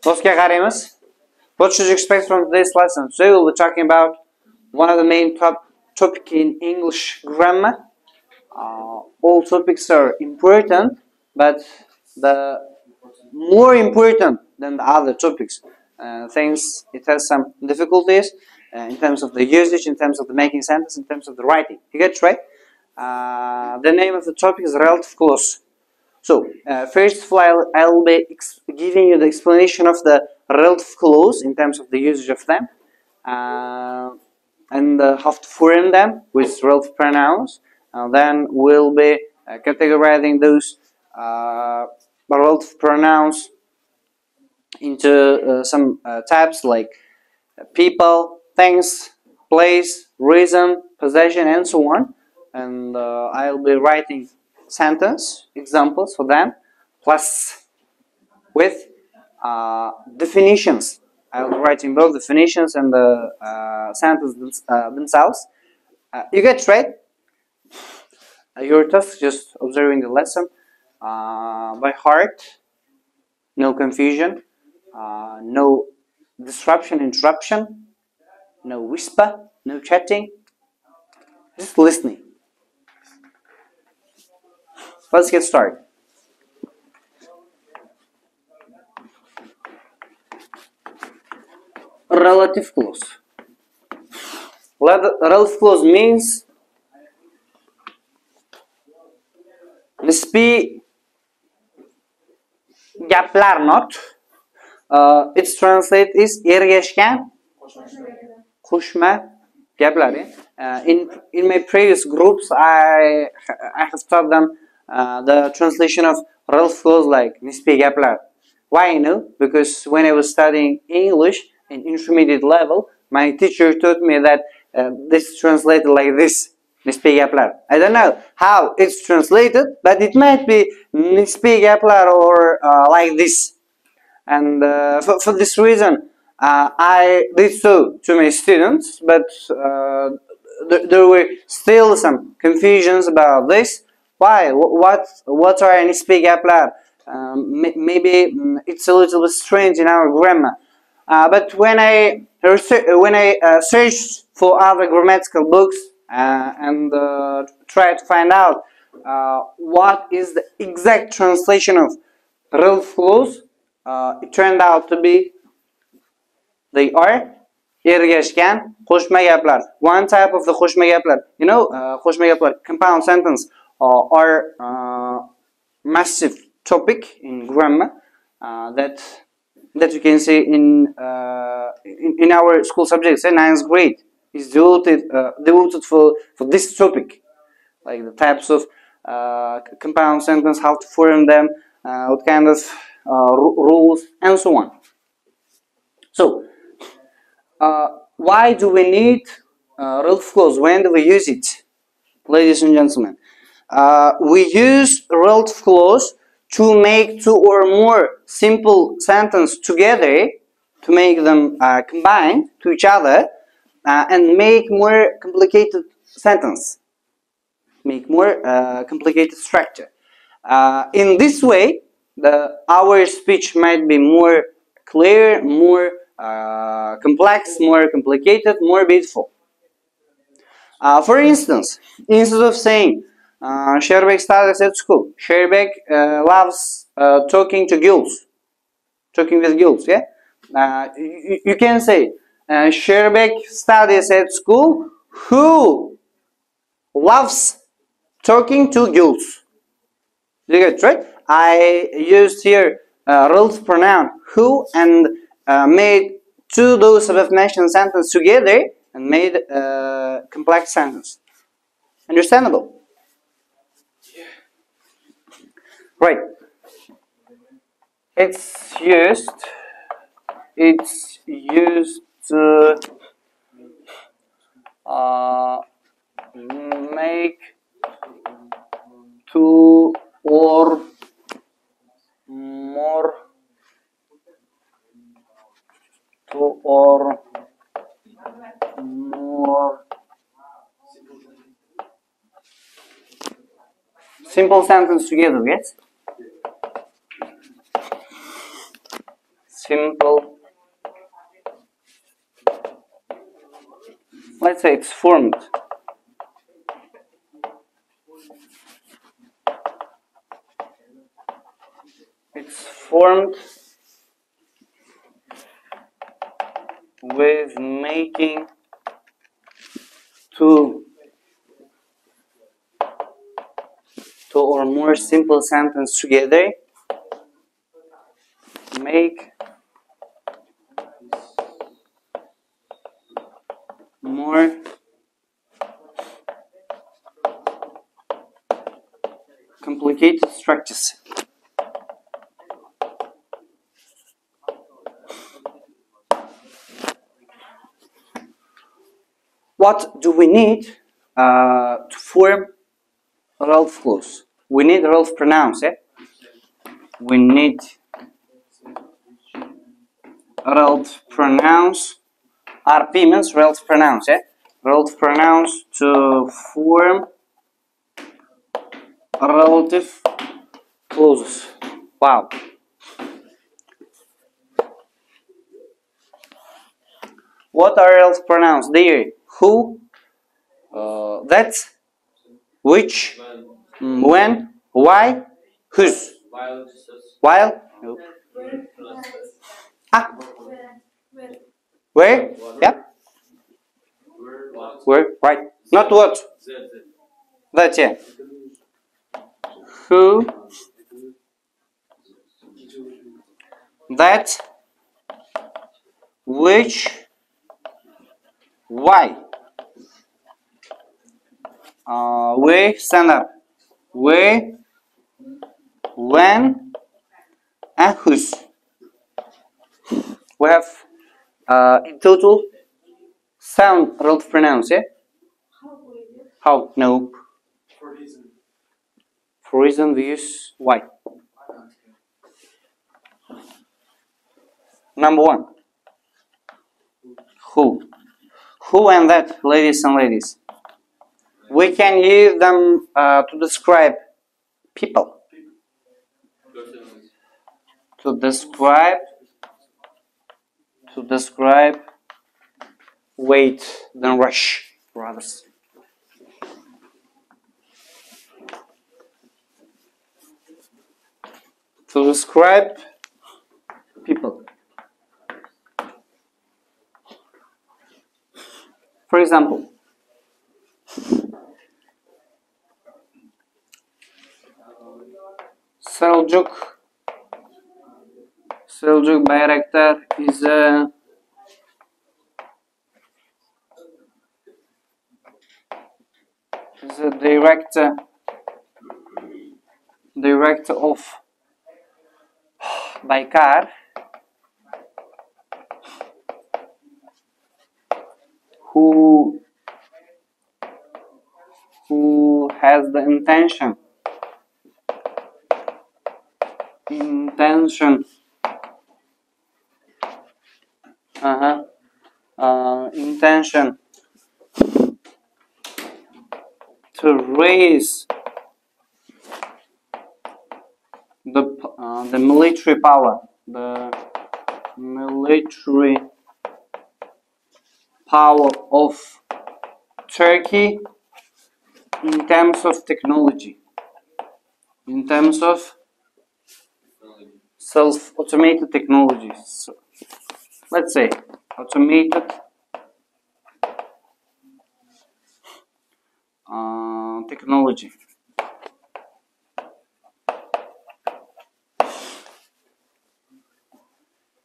Do'stga qaraymiz. What should you expect from today's lesson? Today we'll be talking about one of the main topic in English grammar. All topics are important, but the more important than the other topics. Things it has some difficulties in terms of the usage, in terms of the making sentence, in terms of the writing. You get it, right? The name of the topic is relative clause. So, first of all, I'll be giving you the explanation of the relative clause in terms of the usage of them, and how to form them with relative pronouns. Then we'll be categorizing those relative pronouns into some types like people, things, place, reason, possession, and so on. And I'll be writing sentence examples for them, plus with definitions. I'll be writing both definitions and the sentences themselves. You get it, right? Your task is just observing the lesson by heart, no confusion, no disruption, interruption, no whisper, no chatting, just listening. Let's get started. Relative clause. Relative clause means nisbiy gaplar not. Its translate is ergashgan qo'shma gaplar. In my previous groups, I have taught them the translation of relative clause like nisbiy gaplar. Why I know? Because when I was studying English in intermediate level, my teacher taught me that this is translated like this, nisbiy gaplar. I don't know how it's translated, but it might be nisbiy gaplar or like this. And for this reason, I did so to my students, but there were still some confusions about this. Why? What are nisbiy gaplar? Maybe it's a little bit strange in our grammar. But when I searched for other grammatical books and tried to find out what is the exact translation of relative clause, it turned out to be they are ergashgan qo'shma gaplar. One type of the qo'shma gaplar. You know, qo'shma gaplar, compound sentence, are massive topic in grammar that you can see in our school subjects. 9th grade is devoted for this topic, like the types of compound sentence, how to form them, what kind of rules, and so on. So, why do we need relative clause? When do we use it, ladies and gentlemen? We use relative clause to make two or more simple sentences together, to make them combined to each other, and make more complicated sentence, make more complicated structure. In this way, our speech might be more clear, more complex, more complicated, more beautiful. For instance, instead of saying Sherbek studies at school, Sherbek loves talking with girls, yeah? You can say Sherbek studies at school who loves talking to girls. You get it, right? I used here relative pronoun who and made two those above mentioned sentences together and made a complex sentence. Understandable? Right. It's used to make two or more simple sentence together, yes? simple, let's say it's formed. It's formed with making two or more simple sentences together. Make more complicated structures. What do we need to form Ralph clause? We need Ralph pronouns, eh? We need Ralph pronouns. RP means Ralph pronouns, eh? Ralph pronouns to form relative clauses. Wow. What are Ralph pronouns? There. Who? That. Which? When? Why? Whose? While? Nope. Ah. Where? Yeah. Where? Right. Not what? That, yeah. Who? That. Which? Why? Where? Stand up. Where? When? And whose? We have in total 7 Ralph pronouns, yeah? How? No. For reason we use why. Number 1. Who? Who and that, ladies and ladies. We can use them to describe people. To describe weight than rush, brothers. To describe people. For example, Seljuk Bayraktar is a director of Baykar, who has the intention to raise the military power, of Turkey in terms of technology, in terms of self-automated technologies. So, let's say automated technology.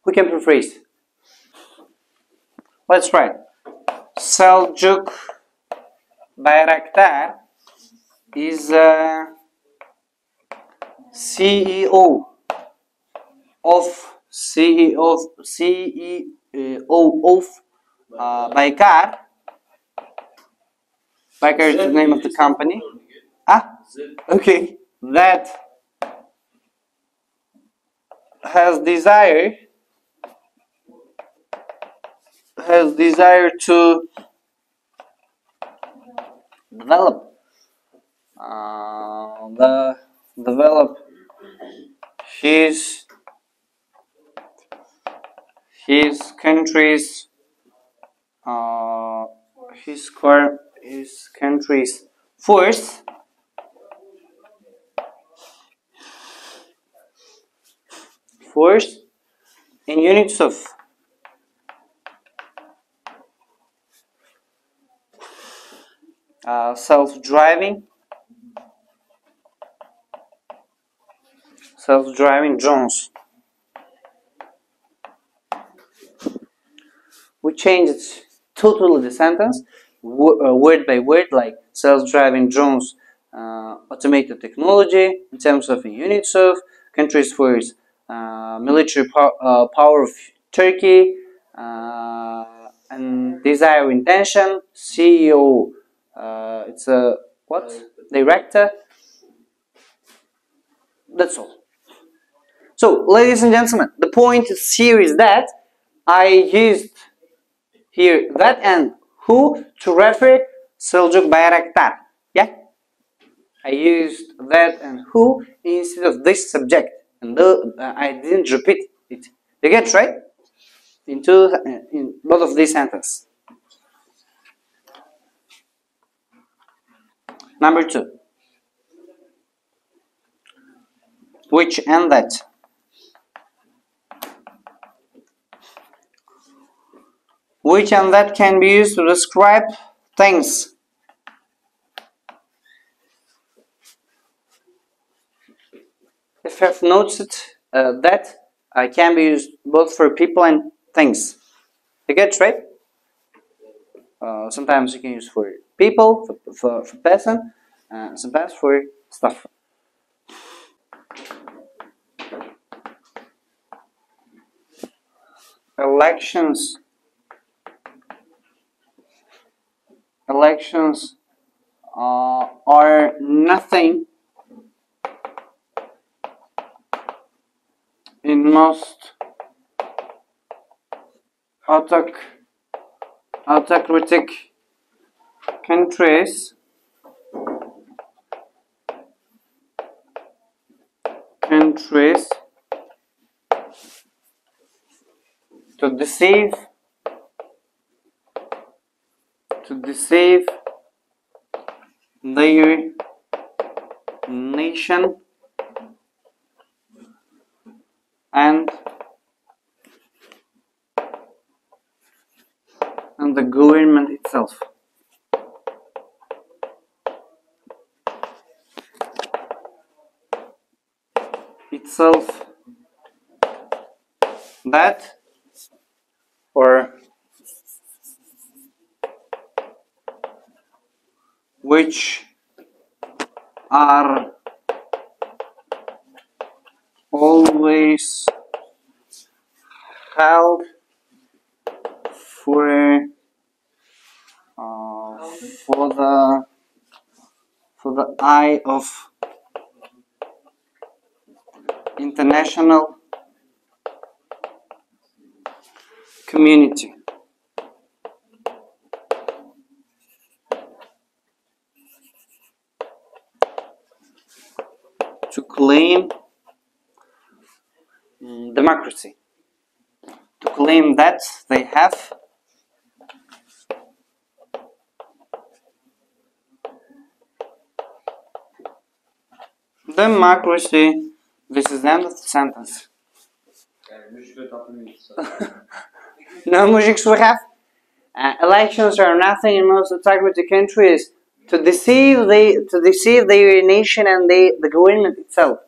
We can rephrase. Let's try. Seljuk Bayraktar is CEO of Baykar. Baykar is the name of the company. Ah, okay. That has desire to develop his his country's uh, his country's force in units of self-driving drones. We changed totally the sentence word by word, like self-driving drones, automated technology in terms of units of countries force, military power of Turkey, and desire intention. CEO, it's a what? Director. That's all. So, ladies and gentlemen, the point here is that I used here that and who to refer Seljuk Bayraktar. Yeah? I used that and who instead of this subject. And I didn't repeat it. You get right? In both of these sentences. Number 2. Which and that. Which and that can be used to describe things. If you have noticed that can be used both for people and things. You get right? Sometimes you can use for people, for person, sometimes for stuff. Elections are nothing in most autocratic countries to deceive their nation and the government itself. That or which are always held for the eye of international community. To claim democracy, to claim that they have democracy. This is the end of the sentence. No music we have. Elections are nothing in most autocratic countries to deceive their nation and the government itself,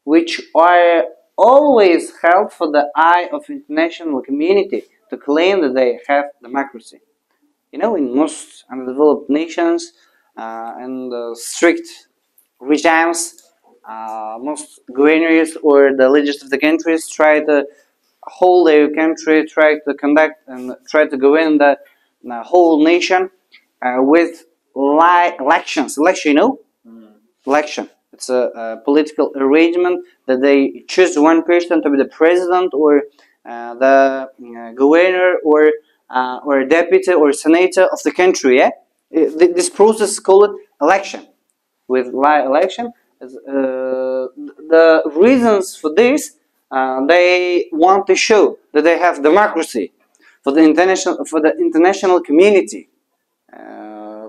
which are always held for the eye of international community to claim that they have democracy. You know, in most undeveloped nations and strict regimes, most governors or the leaders of the countries try to hold their country, try to conduct and try to govern the whole nation with elections. Election, you know? Election. It's a political arrangement that they choose one person to be the president or the governor or deputy or senator of the country. Yeah, this process is called election. With election, the reasons for this They want to show that they have democracy for the international community.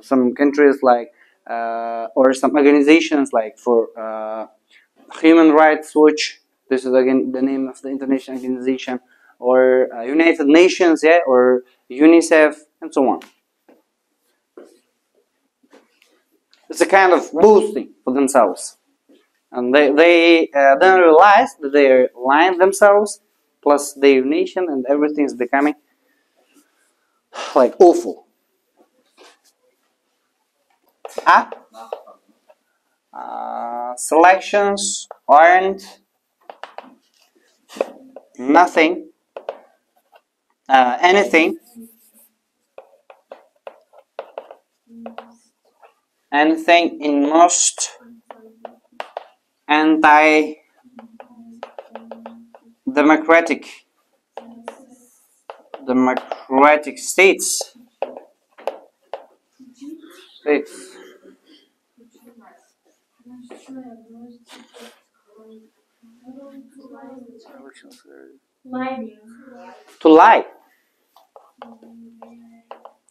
Some countries like or some organizations like for Human Rights Watch. This is again the name of the international organization, or United Nations, yeah, or UNICEF, and so on. It's a kind of boosting for themselves, and they then realize that they're lying themselves, plus their nation, and everything is becoming like awful. Ah, selections aren't nothing, anything, anything in most anti-democratic states. To lie.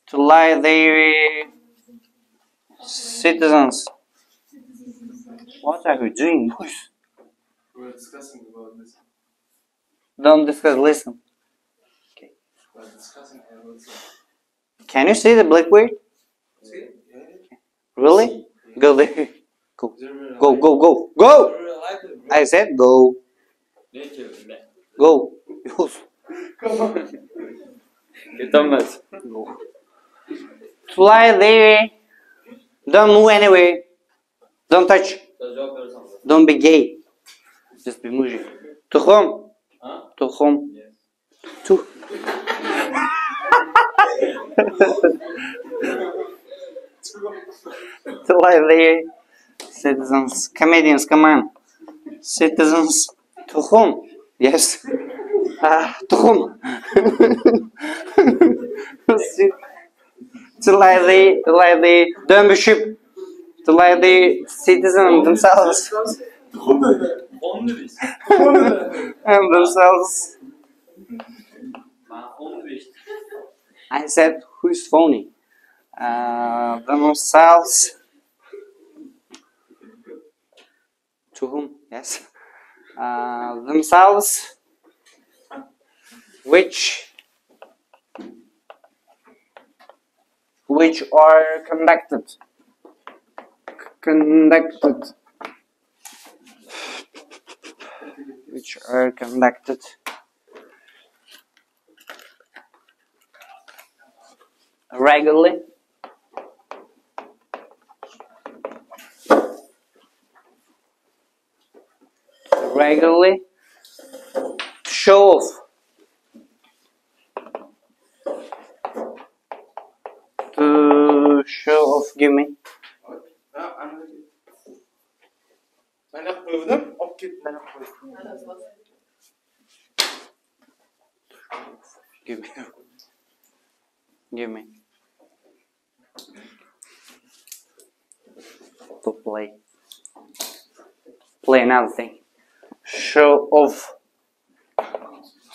To lie their citizens. What are you doing? We're discussing about this. Don't discuss, listen. Okay. We're discussing and listen. Can you see the Blackbeard? See? Yeah. Really? Go there. Go. Go, go, go. Go! I said go. Go. Go. Fly there. Don't move anywhere. Don't touch. Don't be gay. Just be mujik. To home. To home. To. To lie there. Citizens. Comedians, come on. Citizens. To whom? Yes. To whom? To lie there. Don't be sheep. To lie the citizens themselves. And themselves. I said, who's phony? Themselves. To whom? Yes. Themselves. Which are conducted which are conducted regularly to show off, give me. Give me. To play another thing. Show off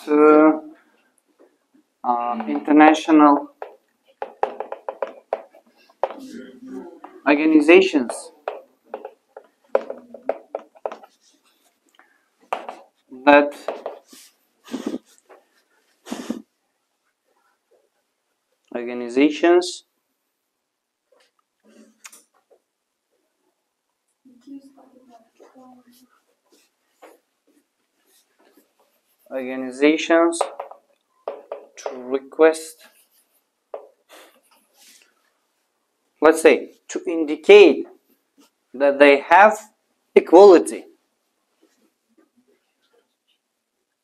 to international organizations that organizations to request, let's say, to indicate that they have equality.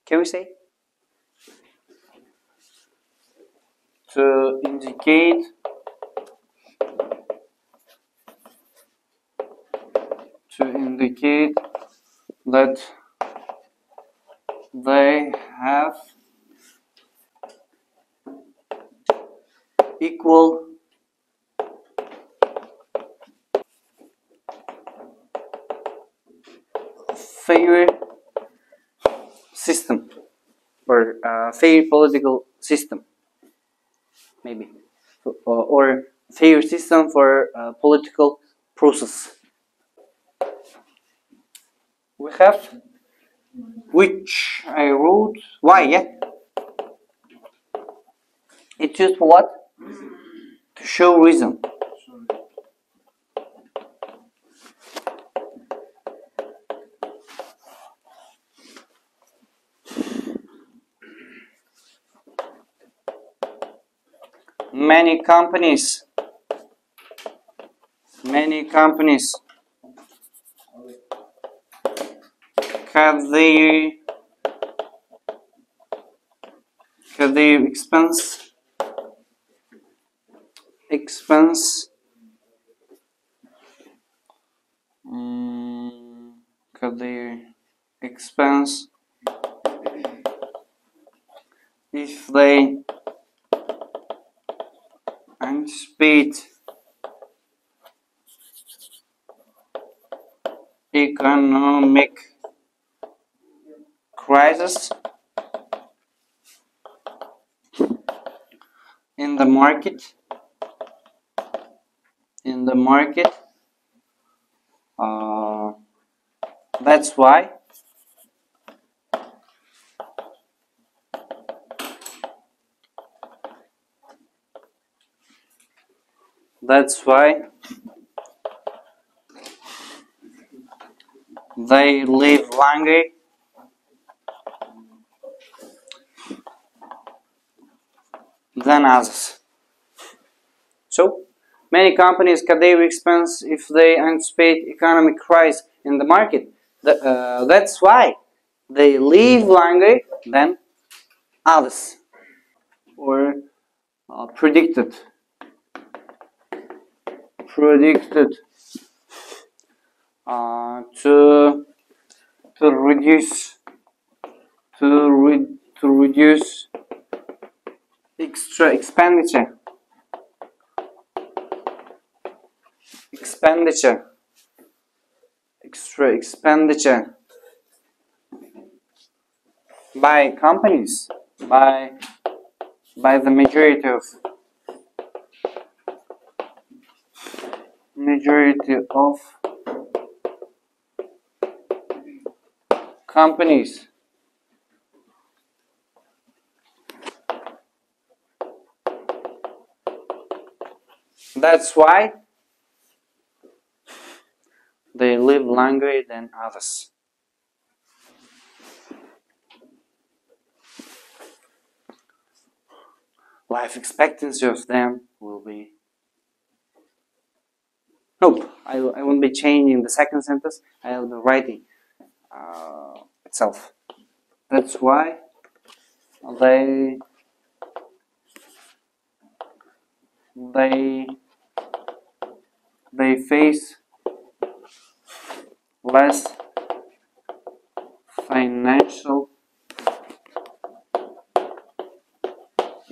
Can we say? To indicate that they have equal fair or fair political system, maybe, or fair system for political process. We have which I wrote why, yeah. It's used for what? To show reason. Many companies have their expense have their expense if they anticipate economic crisis in the market. Uh, that's why they live longer than others. So many companies cut their expense if they anticipate economic crisis in the market. That's why they live longer than others, or predicted to reduce to reduce extra expenditure by companies, by the majority of companies. That's why they live longer than others. Life expectancy of them will be... Nope, I won't be changing the second sentence. I'll be writing itself. That's why they face less financial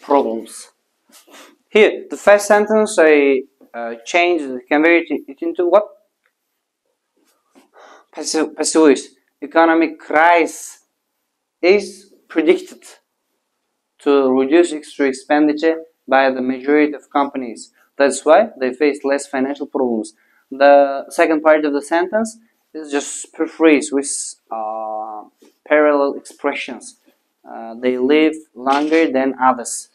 problems. Here, the first sentence I convert it into what? Passive voice. Economic crisis is predicted to reduce extra expenditure by the majority of companies. That's why they face less financial problems. The second part of the sentence is just paraphrase with parallel expressions. They live longer than others.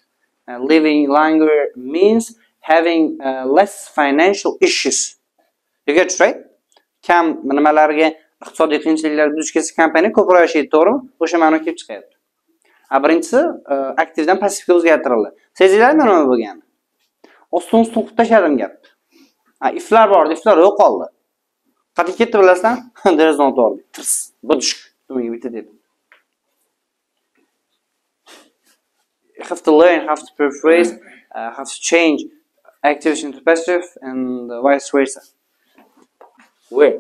Living longer means having less financial issues. You get it, right? Kam nimalarga iqtisodiy qiyinchiliklarga duch kelsa kompaniya ko'proq yashaydi, to'g'rimi? O'sha ma'no kelib chiqadi. Birinchisi aktivdan passivga o'zgartirildi. Sezinglarmi nima bo'lgani? Ostin to'qib tashladim gap. Iflar bor, iflar yo'q qoldi. Qatib ketdi bilasizmi? There is no door. Tirs. Budushk. Dumiga bitta deb. You have to learn how to paraphrase, how to change active into passive, and vice versa. Where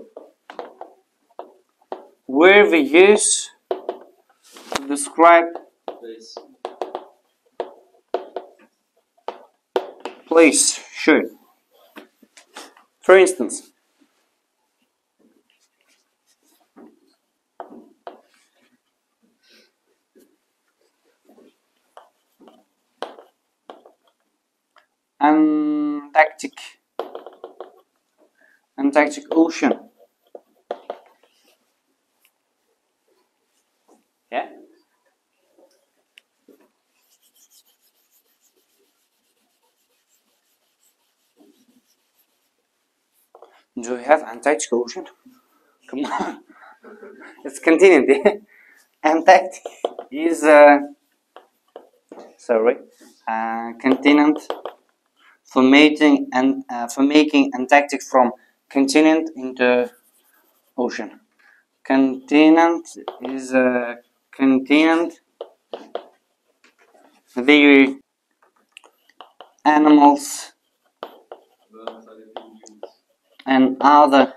we use to describe place. Sure. For instance, Antarctic. Antarctic Ocean. Yeah. Do we have Antarctic Ocean? Come on. It's continent. Antarctic is continent for making Antarctic from continent into ocean. Continent is a continent. The animals and other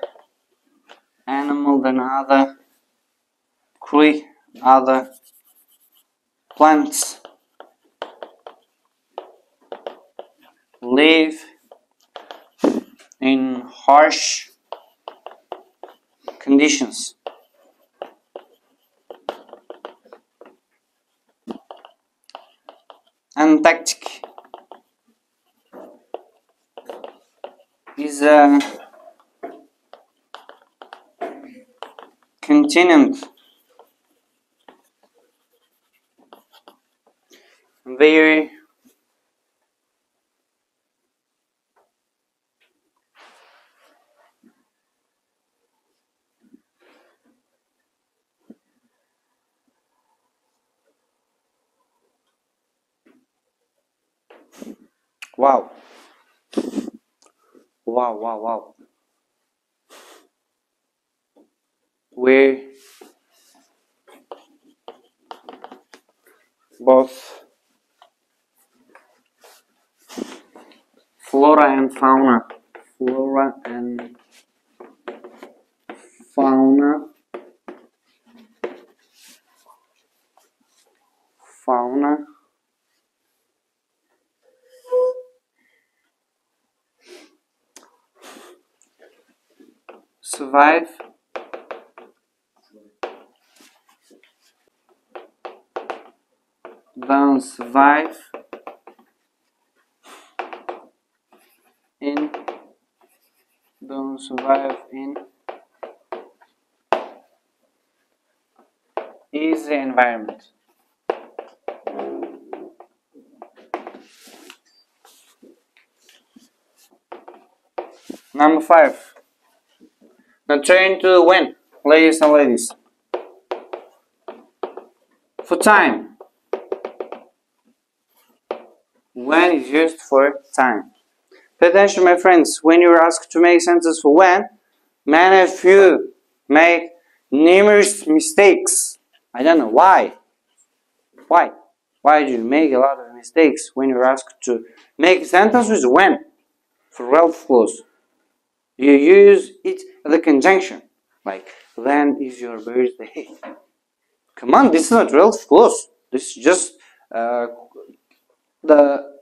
other plants live in harsh conditions. Antarctic is a continent very wow. Where both flora and fauna fauna fauna survive don't survive in easy environment. Number 5. Now turn to when, ladies and ladies. For time. When is used for time. Pay attention, my friends. When you're asked to make sentences for when, many of you make numerous mistakes. I don't know why. Why? Why do you make a lot of mistakes when you're asked to make a sentence with when for relative clause? You use it as a conjunction, like when is your birthday? Come on, this is not relative clause. This is just the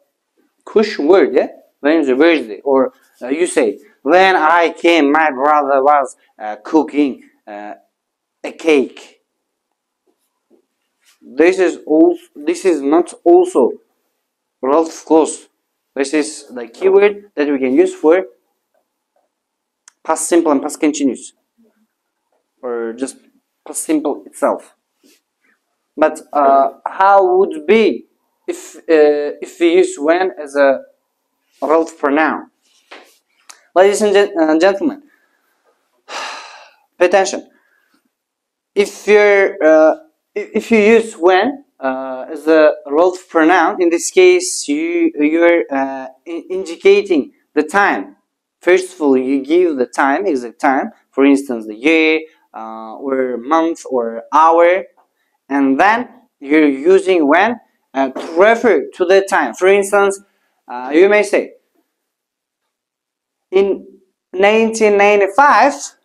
question word, yeah? When is your birthday? Or you say, when I came, my brother was cooking a cake. This is not also relative clause. This is the keyword that we can use for past simple and past continuous, or just past simple itself. But how would it be if we use when as a relative pronoun? Ladies and gentlemen, pay attention. If you use when as a relative pronoun, in this case you're indicating the time. First of all, you give the time, exact time, for instance the year or month or hour, and then you're using when to refer to the time. For instance, you may say, in 1995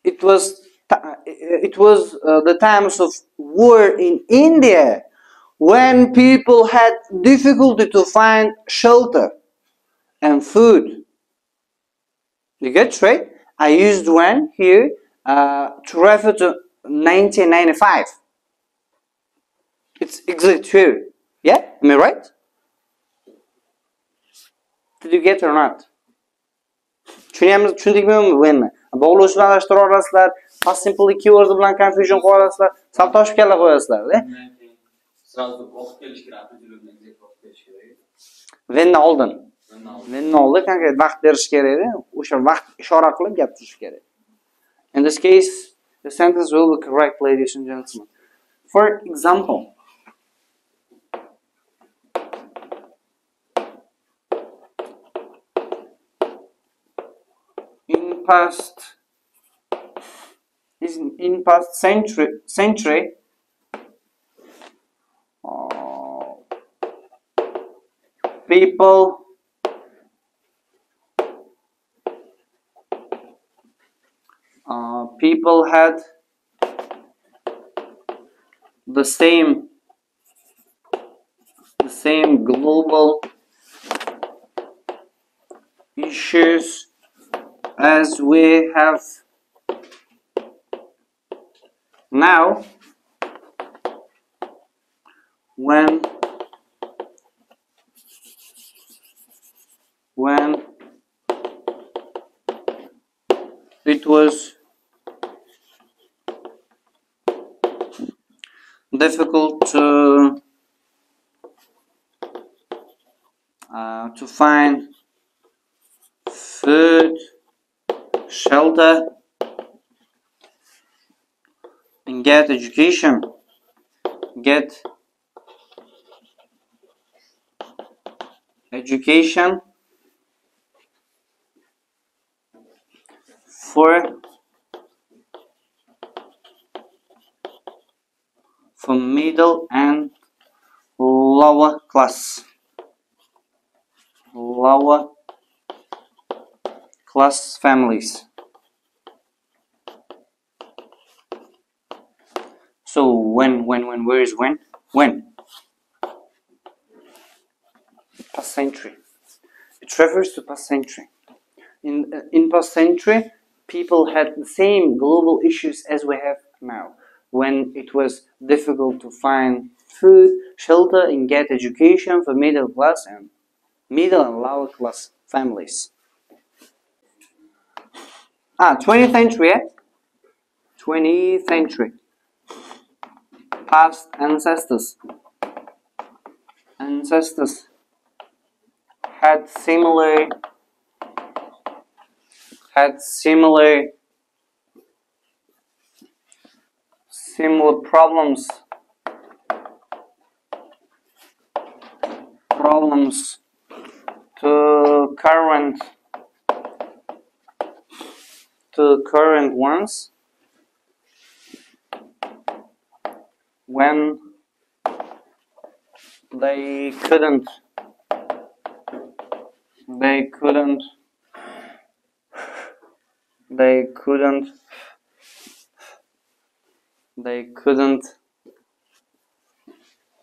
it was the times of war in India, when people had difficulty to find shelter and food. You get straight? I used when here to refer to 1995. It's exactly true. Yeah? Am I right? Did you get or not? Tushundikmi endi? Bog'lovchilarni adashtira olasizlar, past simple keyword bilan confusion qilib olasizlar, sal toshib kalla qo'yasizlar-da. Sразу o'qib kelish kerak, bilan o'qib kelish kerak. Whenni oldin. Whenni oldin konkret vaqt berish kerak-da. O'sha vaqt ishora qilib gapirish kerak. In this case, the sentence will be correct, ladies and gentlemen. For example, in past century, people had the same global issues as we have now, when it was difficult to find food, shelter, and get education. For middle and lower class families. So where is when? When? Past century. It refers to past century. In past century, people had the same global issues as we have now, when it was difficult to find food, shelter, and get education for middle and lower class families. 20th century, 20th century. Past ancestors had similar problems to current ones, when they couldn't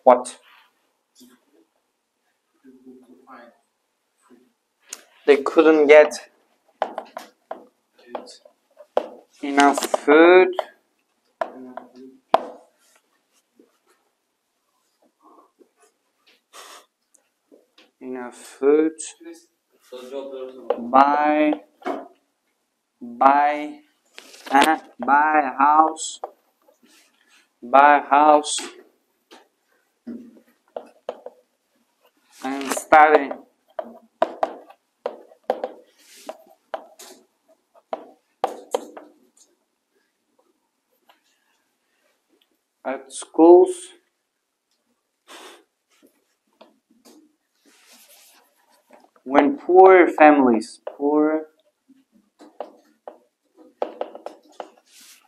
what? They couldn't get enough food buy a house and study at schools. When poor families,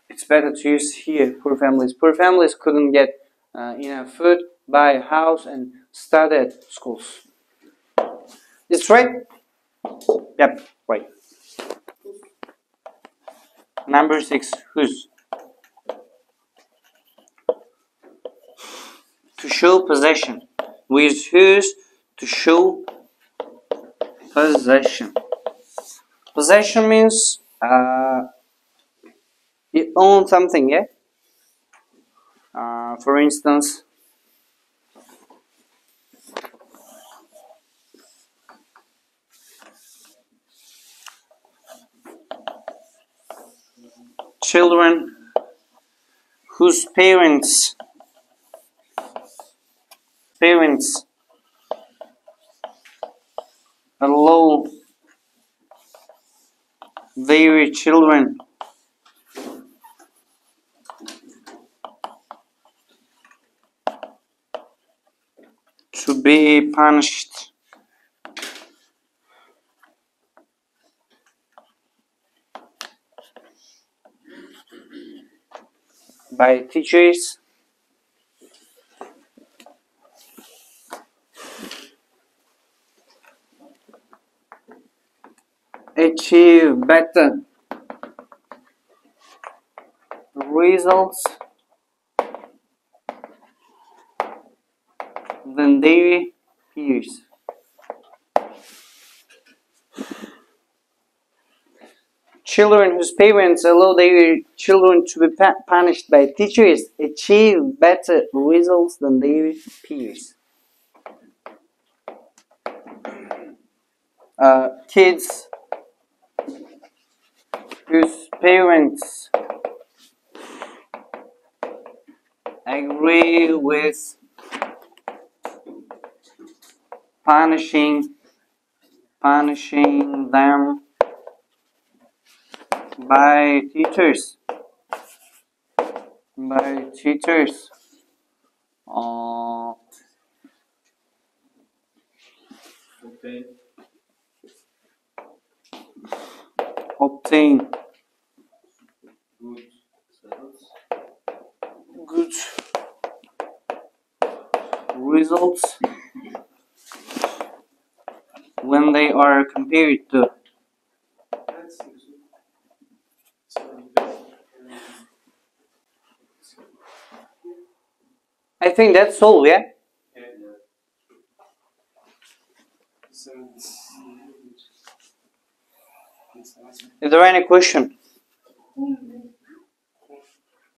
it's better to use here, poor families. Poor families couldn't get enough food, buy a house, and study at schools. It's right? Yep, right. Number 6, whose? To show possession. We use whose to show possession. Possession means you own something, yeah? For instance, children whose parents allow their children to be punished by teachers achieve better results than their peers. Children whose parents allow their children to be punished by teachers achieve better results than their peers. Kids whose parents agree with punishing them by teachers uh, Okay. obtain Good. good results when they are compared to. I think that's all, yeah? Is there any question?